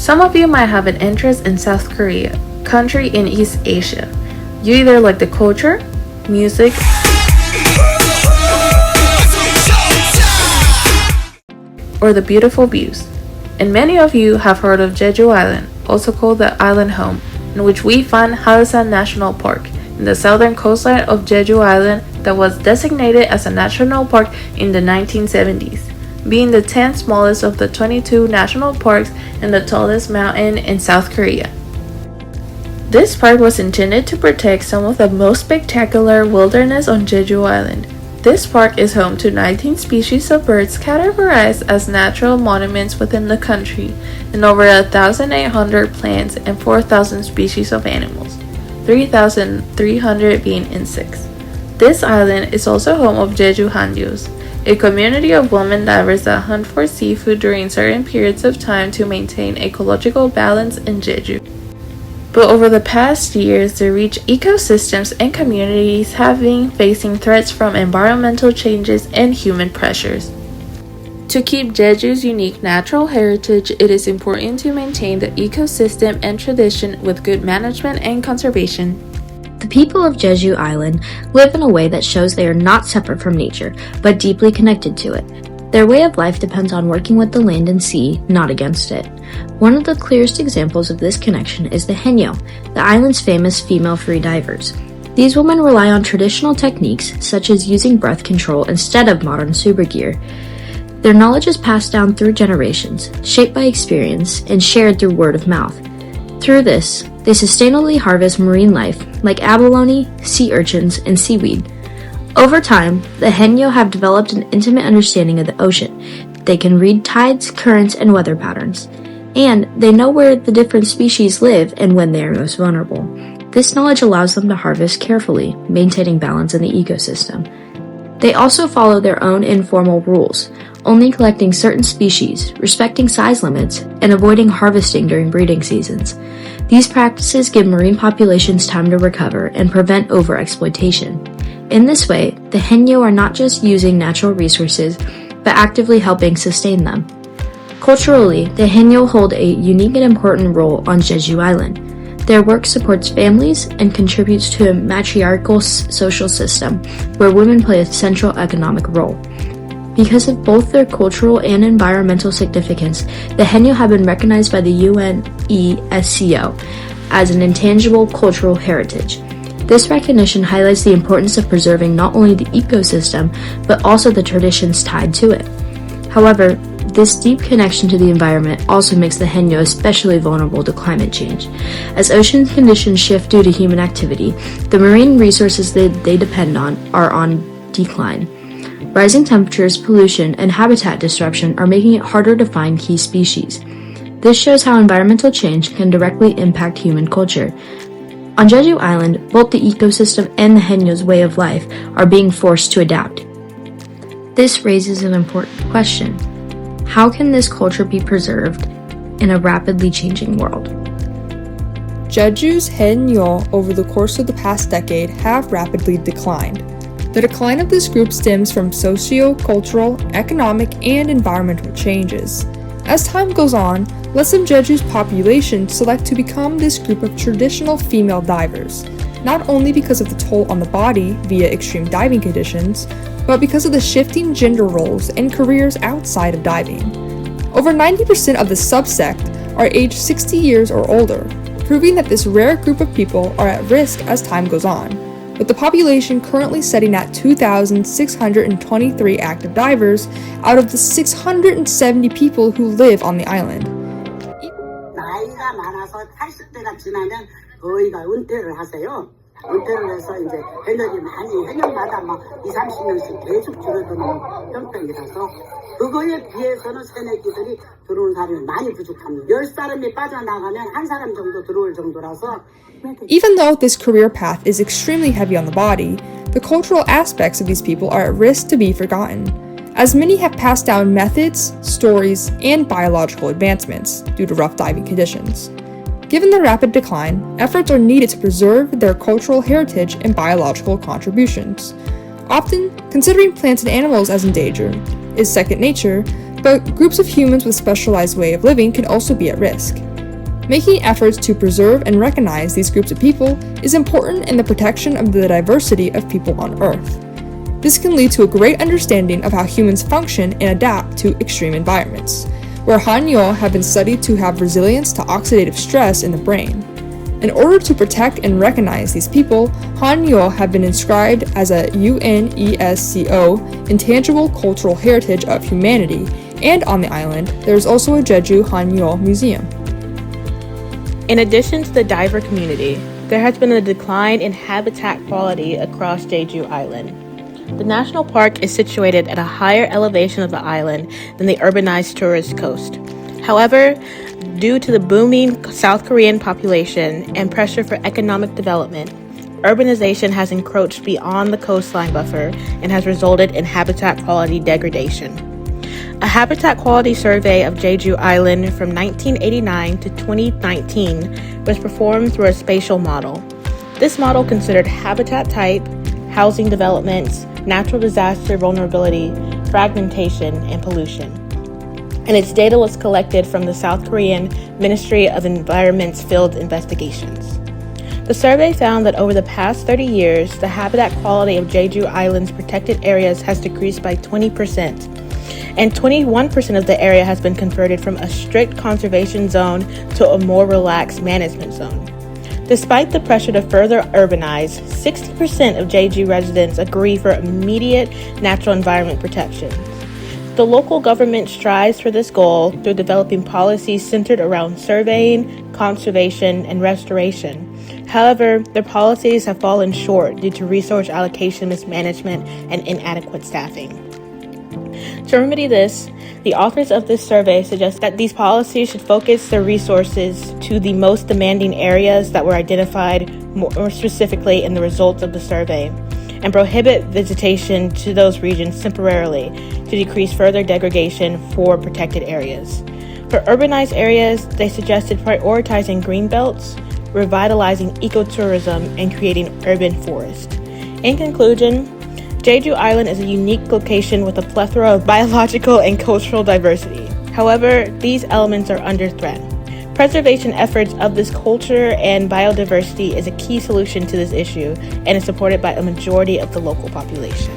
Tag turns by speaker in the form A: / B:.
A: Some of you might have an interest in South Korea, country in East Asia. You either like the culture, music, or the beautiful views. And many of you have heard of Jeju Island, also called the Island Home, in which we find Haesan National Park, in the southern coastline of Jeju Island that was designated as a national park in the 1970s, being the 10th smallest of the 22 national parks and the tallest mountain in South Korea. This park was intended to protect some of the most spectacular wilderness on Jeju Island. This park is home to 19 species of birds categorized as natural monuments within the country, and over 1,800 plants and 4,000 species of animals, 3,300 being insects. This island is also home of Jeju Hanryos, a community of women divers that hunt for seafood during certain periods of time to maintain ecological balance in Jeju. But over the past years, the rich ecosystems and communities have been facing threats from environmental changes and human pressures. To keep Jeju's unique natural heritage, it is important to maintain the ecosystem and tradition with good management and conservation.
B: The people of Jeju Island live in a way that shows they are not separate from nature, but deeply connected to it. Their way of life depends on working with the land and sea, not against it. One of the clearest examples of this connection is the Haenyeo, the island's famous female free divers. These women rely on traditional techniques, such as using breath control instead of modern scuba gear. Their knowledge is passed down through generations, shaped by experience, and shared through word of mouth. Through this, they sustainably harvest marine life, like abalone, sea urchins, and seaweed. Over time, the Haenyeo have developed an intimate understanding of the ocean. They can read tides, currents, and weather patterns. And they know where the different species live and when they are most vulnerable. This knowledge allows them to harvest carefully, maintaining balance in the ecosystem. They also follow their own informal rules, only collecting certain species, respecting size limits, and avoiding harvesting during breeding seasons. These practices give marine populations time to recover and prevent overexploitation. In this way, the Haenyeo are not just using natural resources, but actively helping sustain them. Culturally, the Haenyeo hold a unique and important role on Jeju Island. Their work supports families and contributes to a matriarchal social system where women play a central economic role. Because of both their cultural and environmental significance, the Haenyeo have been recognized by the UNESCO as an intangible cultural heritage. This recognition highlights the importance of preserving not only the ecosystem, but also the traditions tied to it. However, this deep connection to the environment also makes the Haenyeo especially vulnerable to climate change. As ocean conditions shift due to human activity, the marine resources they depend on are on decline. Rising temperatures, pollution, and habitat disruption are making it harder to find key species. This shows how environmental change can directly impact human culture. On Jeju Island, both the ecosystem and the Haenyeo's way of life are being forced to adapt. This raises an important question. How can this culture be preserved in a rapidly changing world?
C: Jeju's Haenyeo over the course of the past decade have rapidly declined. The decline of this group stems from socio-cultural, economic, and environmental changes. As time goes on, less of Jeju's population select to become this group of traditional female divers, not only because of the toll on the body via extreme diving conditions, but because of the shifting gender roles and careers outside of diving. Over 90% of the subsect are aged 60 years or older, proving that this rare group of people are at risk as time goes on, with the population currently setting at 2,623 active divers out of the 670 people who live on the island.
D: 나이가 많아서 80대가 지나면 거의가 은퇴를 하세요. 은퇴를 해서 이제 해녀들이 많이 해녀마다 막 20-30명씩 계속 줄어드는 형편이라서 그거에 비해서는 새내기들이 들어오는 사람이 많이 부족합니다. 10사람이 빠져나가면 한 사람 정도 들어올 정도라서.
C: Even though this career path is extremely heavy on the body, the cultural aspects of these people are at risk to be forgotten, as many have passed down methods, stories, and biological advancements due to rough diving conditions. Given the rapid decline, efforts are needed to preserve their cultural heritage and biological contributions. Often, considering plants and animals as endangered is second nature, but groups of humans with specialized way of living can also be at risk. Making efforts to preserve and recognize these groups of people is important in the protection of the diversity of people on Earth. This can lead to a great understanding of how humans function and adapt to extreme environments, where Hanyo have been studied to have resilience to oxidative stress in the brain. In order to protect and recognize these people, Hanyo have been inscribed as a UNESCO Intangible Cultural Heritage of Humanity, and on the island, there is also a Jeju Hanyo Museum.
E: In addition to the diver community, there has been a decline in habitat quality across Jeju Island. The national park is situated at a higher elevation of the island than the urbanized tourist coast. However, due to the booming South Korean population and pressure for economic development, urbanization has encroached beyond the coastline buffer and has resulted in habitat quality degradation. A habitat quality survey of Jeju Island from 1989 to 2019 was performed through a spatial model. This model considered habitat type, housing developments, natural disaster vulnerability, fragmentation, and pollution. And its data was collected from the South Korean Ministry of Environment's field investigations. The survey found that over the past 30 years, the habitat quality of Jeju Island's protected areas has decreased by 20%. And 21% of the area has been converted from a strict conservation zone to a more relaxed management zone. Despite the pressure to further urbanize, 60% of Jeju residents agree for immediate natural environment protection. The local government strives for this goal through developing policies centered around surveying, conservation, and restoration. However, their policies have fallen short due to resource allocation mismanagement and inadequate staffing. To remedy this, the authors of this survey suggest that these policies should focus their resources to the most demanding areas that were identified more specifically in the results of the survey, and prohibit visitation to those regions temporarily to decrease further degradation for protected areas. For urbanized areas, they suggested prioritizing green belts, revitalizing ecotourism, and creating urban forest. In conclusion, Jeju Island is a unique location with a plethora of biological and cultural diversity. However, these elements are under threat. Preservation efforts of this culture and biodiversity is a key solution to this issue and is supported by a majority of the local population.